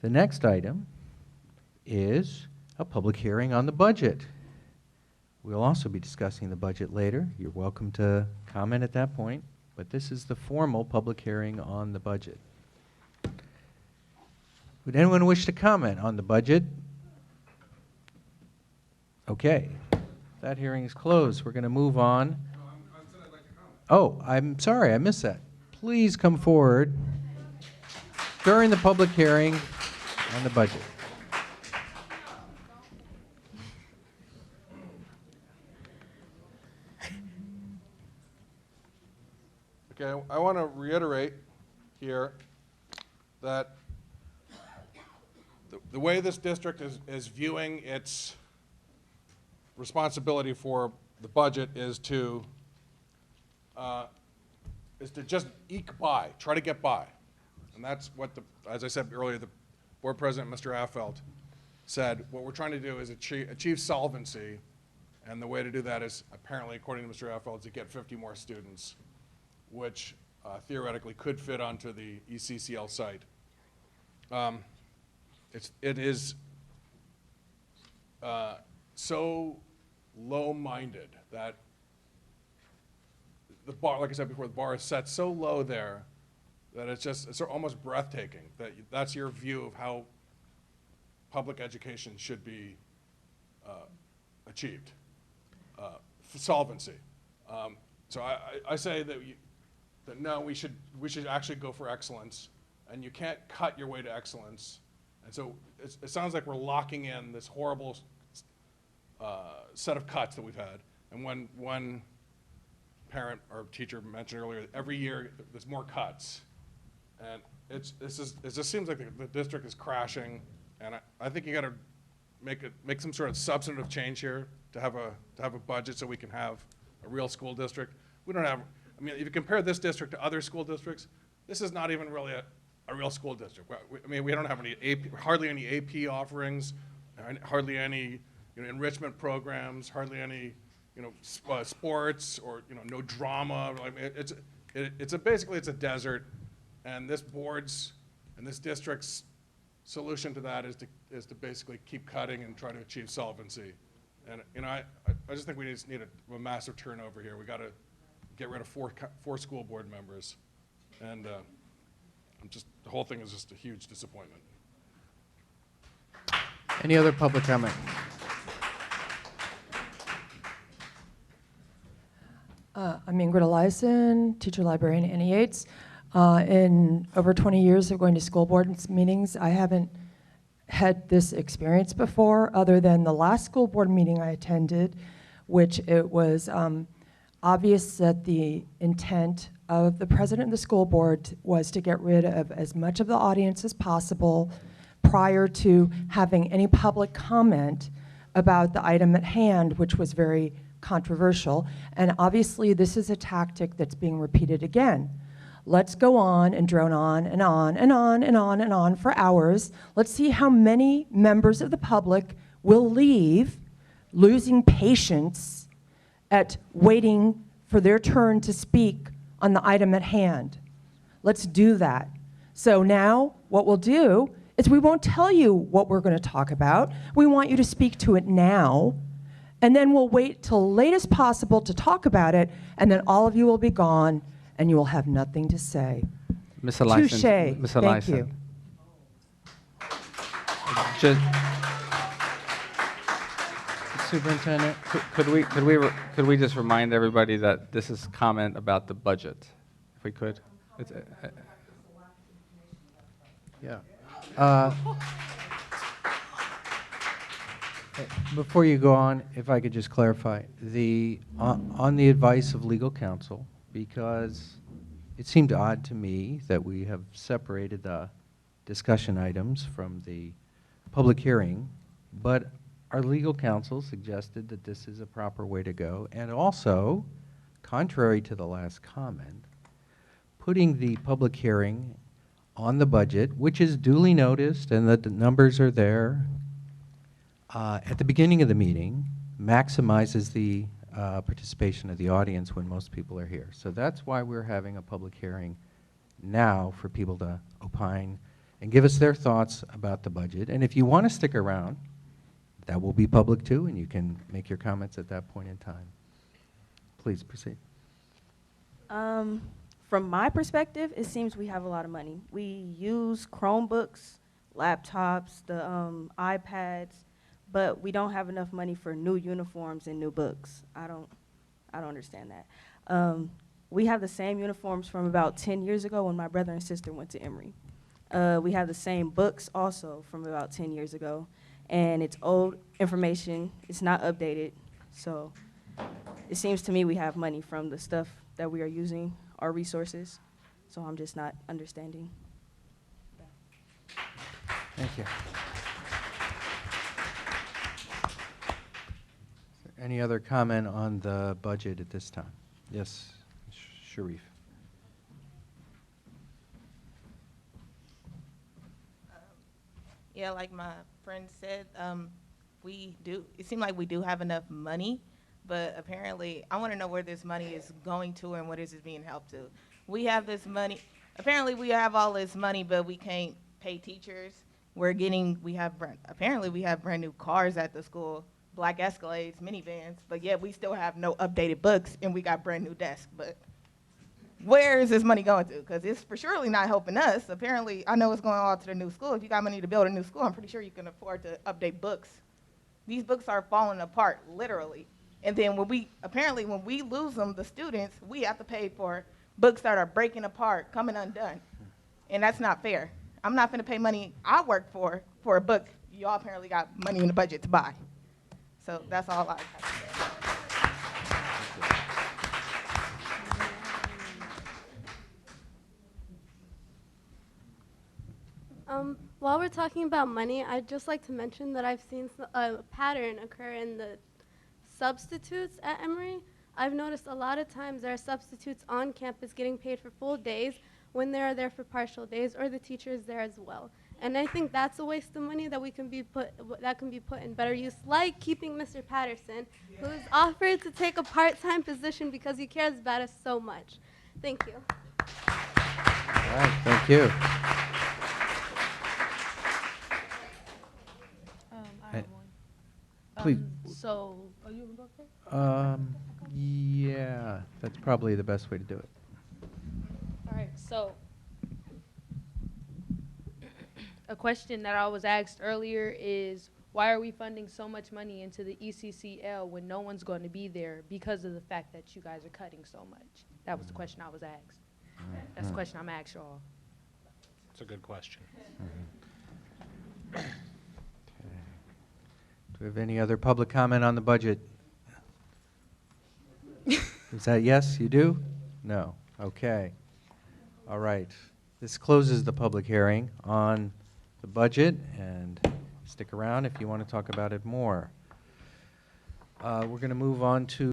The next item is a public hearing on the budget. We'll also be discussing the budget later. You're welcome to comment at that point, but this is the formal public hearing on the budget. Would anyone wish to comment on the budget? Okay, that hearing is closed. We're going to move on. No, I said I'd like to comment. Oh, I'm sorry, I missed that. Please come forward during the public hearing on the budget. Okay, I want to reiterate here that the way this district is viewing its responsibility for the budget is to just eke by, try to get by. And that's what, as I said earlier, the board president, Mr. Affelt, said. What we're trying to do is achieve solvency, and the way to do that is, apparently, according to Mr. Affelt, to get 50 more students, which theoretically could fit onto the ECCL site. It is so low-minded that the bar, like I said before, the bar is set so low there that it's almost breathtaking that that's your view of how public education should be achieved. Solvency. So I say that no, we should actually go for excellence, and you can't cut your way to excellence. And so it sounds like we're locking in this horrible set of cuts that we've had. And when one parent or teacher mentioned earlier, every year there's more cuts, and it just seems like the district is crashing. And I think you got to make some sort of substantive change here to have a budget so we can have a real school district. We don't have. I mean, if you compare this district to other school districts, this is not even really a real school district. I mean, we don't have hardly any AP offerings, hardly any enrichment programs, hardly any sports, or no drama. I mean, basically it's a desert, and this board's and this district's solution to that is to basically keep cutting and try to achieve solvency. And I just think we just need a massive turnover here. We got to get rid of four school board members, and the whole thing is just a huge disappointment. Any other public comment? I'm Ingrid Eliason, teacher librarian at Annie Yates. In over 20 years of going to school board meetings, I haven't had this experience before, other than the last school board meeting I attended, which it was obvious that the intent of the president of the school board was to get rid of as much of the audience as possible prior to having any public comment about the item at hand, which was very controversial. And obviously this is a tactic that's being repeated again. Let's go on and drone on and on and on and on and on for hours. Let's see how many members of the public will leave, losing patience at waiting for their turn to speak on the item at hand. Let's do that. So now what we'll do is we won't tell you what we're going to talk about. We want you to speak to it now, and then we'll wait till late as possible to talk about it, and then all of you will be gone, and you will have nothing to say. Ms. Eliason. Touché. Ms. Thank Eliason. you. Superintendent? Could we just remind everybody that this is comment about the budget, if we could? It's, Yeah. Before you go on, if I could just clarify, on the advice of legal counsel, because it seemed odd to me that we have separated the discussion items from the public hearing, but our legal counsel suggested that this is a proper way to go, and also, contrary to the last comment, putting the public hearing on the budget, which is duly noticed and that the numbers are there, at the beginning of the meeting, maximizes the participation of the audience when most people are here. So that's why we're having a public hearing now, for people to opine and give us their thoughts about the budget. And if you want to stick around, that will be public too, and you can make your comments at that point in time. Please proceed. From my perspective, it seems we have a lot of money. We use Chromebooks, laptops, the iPads, but we don't have enough money for new uniforms and new books. I don't understand that. We have the same uniforms from about 10 years ago when my brother and sister went to Emery. We have the same books also from about 10 years ago, and it's old information. It's not updated, so it seems to me we have money from the stuff that we are using, our resources, so I'm just not understanding. Thank you. Any other comment on the budget at this time? Yes, Sharif. Yeah, like my friend said, it seems like we do have enough money, but apparently, I want to know where this money is going to and what is it being helped to. We have this money, apparently we have all this money, but we can't pay teachers. Apparently we have brand new cars at the school, black Escalades, minivans, but yet we still have no updated books and we got brand new desks, but where is this money going to? Because it's for surely not helping us. Apparently, I know it's going all to the new school. If you got money to build a new school, I'm pretty sure you can afford to update books. These books are falling apart, literally. And then when we lose them, the students, we have to pay for books that are breaking apart, coming undone. And that's not fair. I'm not going to pay money I work for a book y'all apparently got money in the budget to buy. So that's all I have to say. While we're talking about money, I'd just like to mention that I've seen a pattern occur in the substitutes at Emery. I've noticed a lot of times there are substitutes on campus getting paid for full days when they are there for partial days, or the teacher is there as well. And I think that's a waste of money that can be put in better use, like keeping Mr. Patterson, who's offered to take a part-time position because he cares about us so much. Thank you. All right, thank you. I have one. Please. So, are you okay? Yeah, that's probably the best way to do it. All right, so a question that I was asked earlier is, why are we funding so much money into the ECCL when no one's going to be there because of the fact that you guys are cutting so much? That was the question I was asked. That's the question I'm asking y'all. It's a good question. Okay. Do we have any other public comment on the budget? Is that yes, you do? No. Okay. All right. This closes the public hearing on the budget, and stick around if you want to talk about it more. We're going to move on to